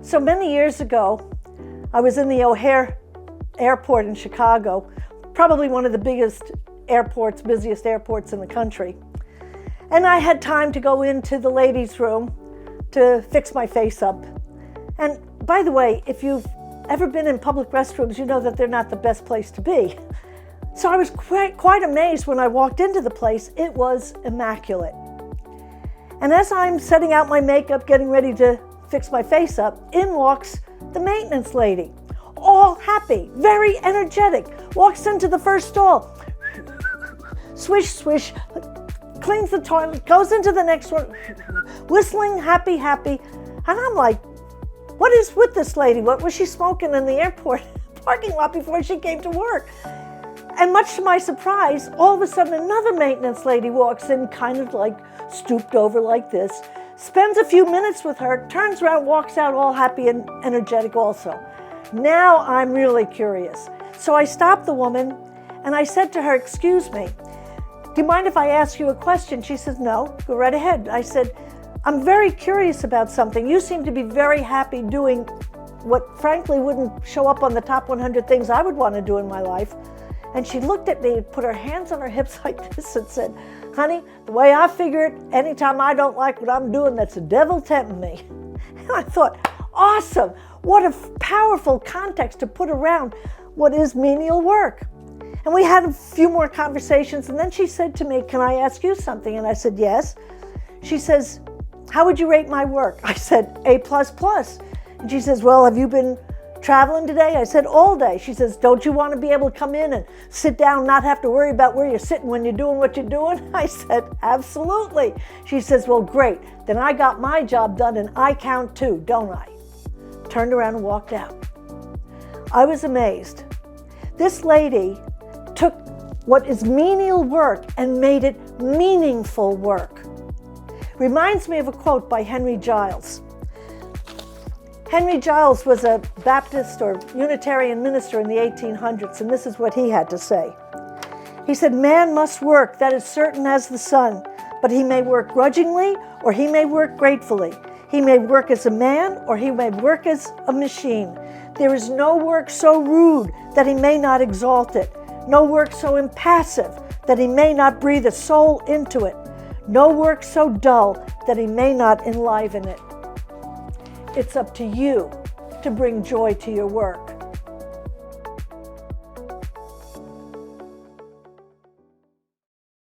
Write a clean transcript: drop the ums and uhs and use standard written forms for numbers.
So many years ago, I was in the O'Hare airport in Chicago, probably one of the biggest airports, busiest airports in the country. And I had time to go into the ladies' room to fix my face up. And by the way, if you've ever been in public restrooms, you know that they're not the best place to be. So I was quite amazed when I walked into the place. It was immaculate. And as I'm setting out my makeup, getting ready to fix my face up, in walks the maintenance lady, all happy, very energetic, walks into the first stall, swish, swish, cleans the toilet, goes into the next one, whistling, happy, happy. And I'm like, what is with this lady? What was she smoking in the airport parking lot before she came to work? And much to my surprise, all of a sudden another maintenance lady walks in, kind of like stooped over like this, spends a few minutes with her, turns around, walks out all happy and energetic also. Now I'm really curious. So I stopped the woman and I said to her, excuse me, do you mind if I ask you a question? She says, no, go right ahead. I said, I'm very curious about something. You seem to be very happy doing what frankly wouldn't show up on the top 100 things I would want to do in my life. And she looked at me, put her hands on her hips like this and said, honey, the way I figure it, anytime I don't like what I'm doing, that's the devil tempting me. And I thought, awesome, what a powerful context to put around what is menial work. And we had a few more conversations, and then she said to me, can I ask you something? And I said, yes. She says, how would you rate my work? I said, A++. And she says, well, have you been traveling today? I said, all day. She says, don't you want to be able to come in and sit down, not have to worry about where you're sitting when you're doing what you're doing? I said, absolutely. She says, well, great. Then I got my job done and I count too, don't I? Turned around and walked out. I was amazed. This lady took what is menial work and made it meaningful work. Reminds me of a quote by Henry Giles. Henry Giles was a Baptist or Unitarian minister in the 1800s, and this is what he had to say. He said, man must work, that is certain as the sun, but he may work grudgingly or he may work gratefully. He may work as a man or he may work as a machine. There is no work so rude that he may not exalt it, no work so impassive that he may not breathe a soul into it, no work so dull that he may not enliven it. It's up to you to bring joy to your work.